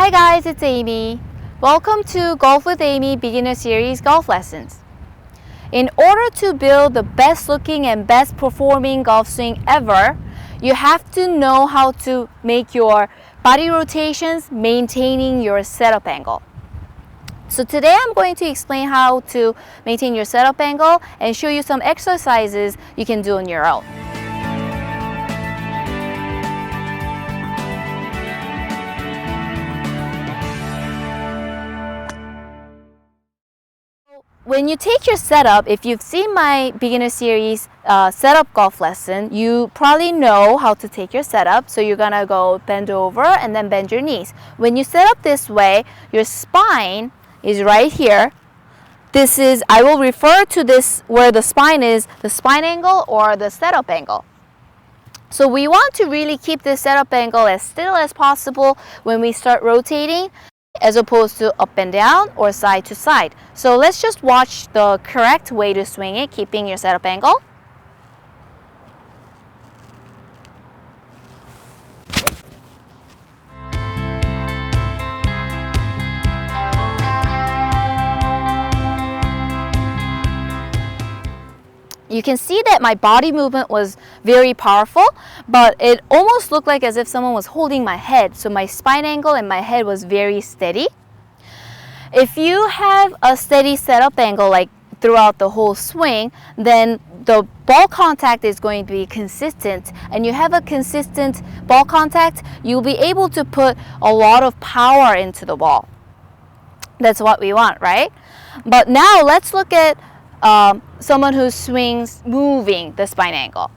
Hi guys, it's Aimee. Welcome to Golf with Aimee Beginner Series golf lessons. In order to build the best looking and best performing golf swing ever, you have to know how to make your body rotations maintaining your setup angle. So today I'm going to explain how to maintain your setup angle and show you some exercises you can do on your own. When you take your setup, if you've seen my beginner series setup golf lesson, you probably know how to take your setup. So you're gonna go bend over and then bend your knees. When you set up this way, your spine is right here. This is, I will refer to this where the spine is, the spine angle or the setup angle. So we want to really keep this setup angle as still as possible when we start rotating, as opposed to up and down or side to side. So let's just watch the correct way to swing it, keeping your setup angle. You can see that my body movement was very powerful, but it almost looked like as if someone was holding my head. So my spine angle and my head was very steady. If you have a steady setup angle like throughout the whole swing, then the ball contact is going to be consistent, and you have a consistent ball contact, you'll be able to put a lot of power into the ball. That's what we want, right? But now let's look at someone who swings moving the spine angle.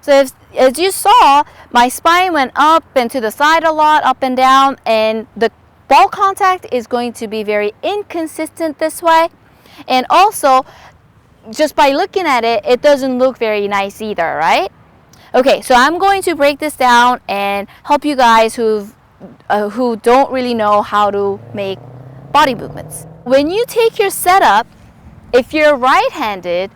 So as you saw, my spine went up and to the side a lot, up and down, and the ball contact is going to be very inconsistent this way. And also, just by looking at it, it doesn't look very nice either, right? Okay, so I'm going to break this down and help you guys who don't really know how to make body movements. When you take your setup, if you're right-handed,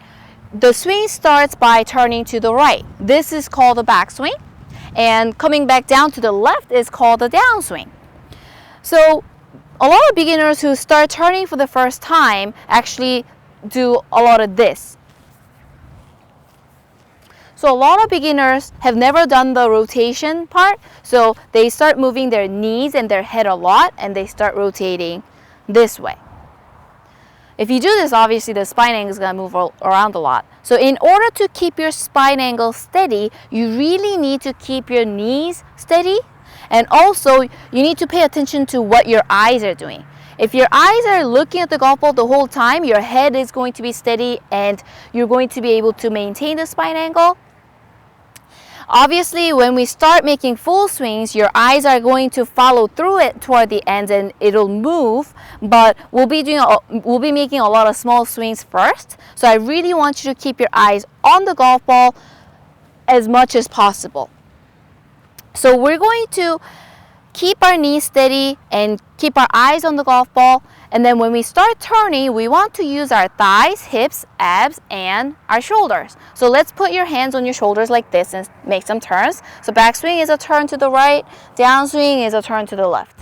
the swing starts by turning to the right. This is called the backswing, and coming back down to the left is called the downswing. So a lot of beginners who start turning for the first time actually do a lot of this. So a lot of beginners have never done the rotation part, so they start moving their knees and their head a lot, and they start rotating this way. If you do this, obviously the spine angle is going to move around a lot. So in order to keep your spine angle steady, you really need to keep your knees steady, and also you need to pay attention to what your eyes are doing. If your eyes are looking at the golf ball the whole time, your head is going to be steady and you're going to be able to maintain the spine angle. Obviously, when we start making full swings, your eyes are going to follow through it toward the end and it'll move, but we'll be making a lot of small swings first. So I really want you to keep your eyes on the golf ball as much as possible. So we're going to keep our knees steady and keep our eyes on the golf ball. And then when we start turning, we want to use our thighs, hips, abs, and our shoulders. So let's put your hands on your shoulders like this and make some turns. So backswing is a turn to the right, downswing is a turn to the left.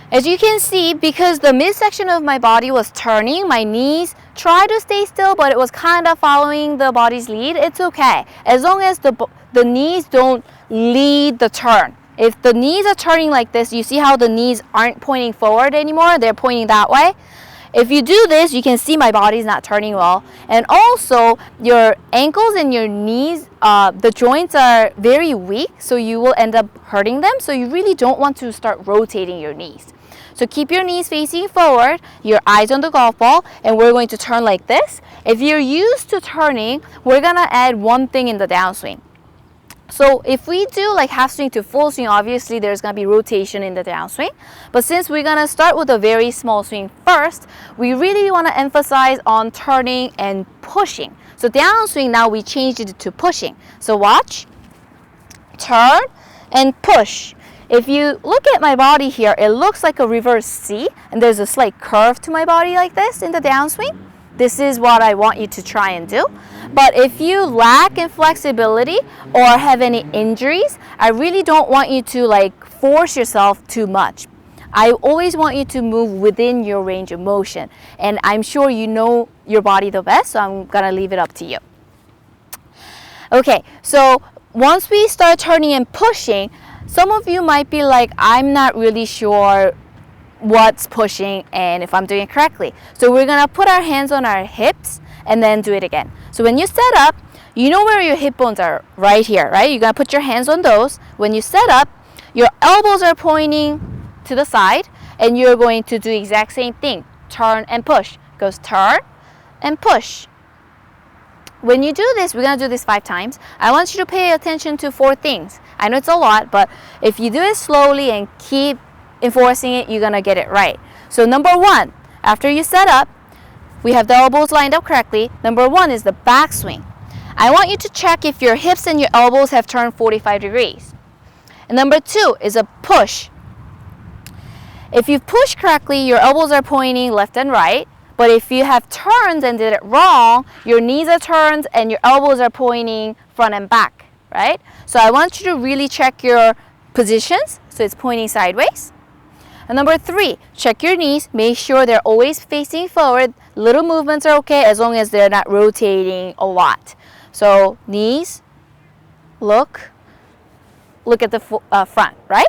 As you can see, because the midsection of my body was turning, my knees tried to stay still, but it was kind of following the body's lead. It's okay, as long as the knees don't lead the turn. If the knees are turning like this, you see how the knees aren't pointing forward anymore, they're pointing that way. If you do this, you can see my body's not turning well. And also, your ankles and your knees, the joints are very weak, so you will end up hurting them. So you really don't want to start rotating your knees. So keep your knees facing forward, your eyes on the golf ball, and we're going to turn like this. If you're used to turning, we're gonna add one thing in the downswing. So if we do like half swing to full swing, obviously there's going to be rotation in the downswing. But since we're going to start with a very small swing first, we really want to emphasize on turning and pushing. So downswing, now we changed it to pushing. So watch, turn, and push. If you look at my body here, it looks like a reverse C, and there's a slight curve to my body like this in the downswing. This is what I want you to try and do. But if you lack in flexibility or have any injuries, I really don't want you to like force yourself too much. I always want you to move within your range of motion, and I'm sure you know your body the best, so I'm gonna leave it up to you. Okay, so once we start turning and pushing, some of you might be like, I'm not really sure what's pushing and if I'm doing it correctly. So we're gonna put our hands on our hips and then do it again. So when you set up, you know where your hip bones are, right here, right? You're gonna put your hands on those. When you set up, your elbows are pointing to the side, and you're going to do the exact same thing. Turn and push. Goes turn and push. When you do this, we're gonna do this 5 times. I want you to pay attention to 4 things. I know it's a lot, but if you do it slowly and keep enforcing it, you're gonna get it right. So number 1, after you set up, we have the elbows lined up correctly. Number 1 is the backswing. I want you to check if your hips and your elbows have turned 45 degrees. And number 2 is a push. If you push correctly, your elbows are pointing left and right. But if you have turns and did it wrong, your knees are turned and your elbows are pointing front and back, right? So I want you to really check your positions, so it's pointing sideways. And number 3, check your knees. Make sure they're always facing forward. Little movements are okay as long as they're not rotating a lot. So knees, look at the front, right?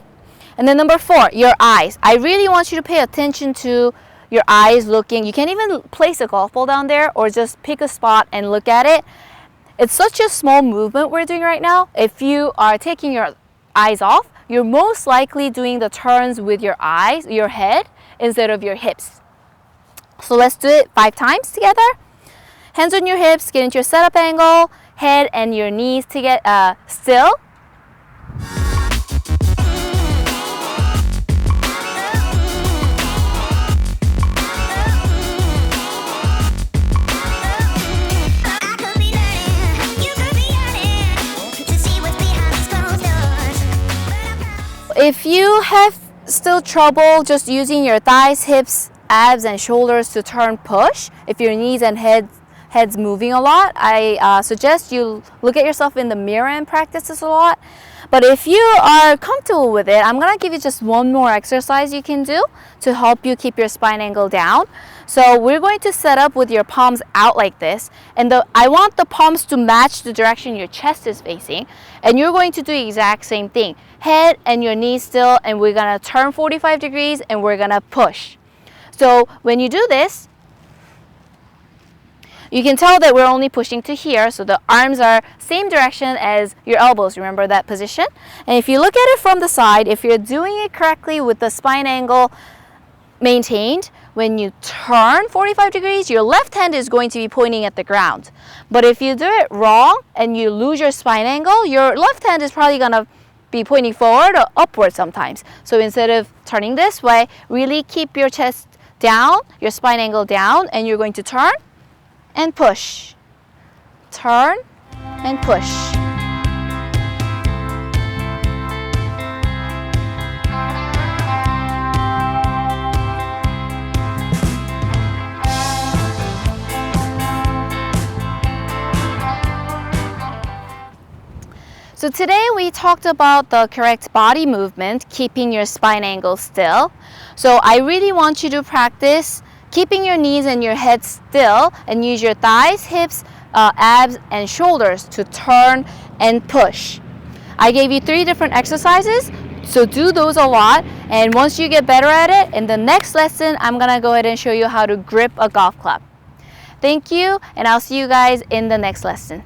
And then number 4, your eyes. I really want you to pay attention to your eyes looking. You can even place a golf ball down there or just pick a spot and look at it. It's such a small movement we're doing right now. If you are taking your eyes off, you're most likely doing the turns with your eyes, your head, instead of your hips. So let's do it 5 times together. Hands on your hips, get into your setup angle, head and your knees to get still. If you have still trouble just using your thighs, hips, abs, and shoulders to turn push, if your knees and head's moving a lot, I suggest you look at yourself in the mirror and practice this a lot. But if you are comfortable with it, I'm gonna give you just one more exercise you can do to help you keep your spine angle down. So we're going to set up with your palms out like this, and I want the palms to match the direction your chest is facing, and you're going to do the exact same thing. Head and your knees still, and we're gonna turn 45 degrees and we're gonna push. So when you do this, you can tell that we're only pushing to here, so the arms are same direction as your elbows. Remember that position? And if you look at it from the side, if you're doing it correctly with the spine angle maintained, when you turn 45 degrees, your left hand is going to be pointing at the ground. But if you do it wrong and you lose your spine angle, your left hand is probably gonna be pointing forward or upward sometimes. So instead of turning this way, really keep your chest down, your spine angle down, and you're going to turn and push. Turn and push. So today we talked about the correct body movement, keeping your spine angle still. So I really want you to practice keeping your knees and your head still and use your thighs, hips, abs, and shoulders to turn and push. I gave you 3 different exercises, so do those a lot. And once you get better at it, in the next lesson, I'm gonna go ahead and show you how to grip a golf club. Thank you, and I'll see you guys in the next lesson.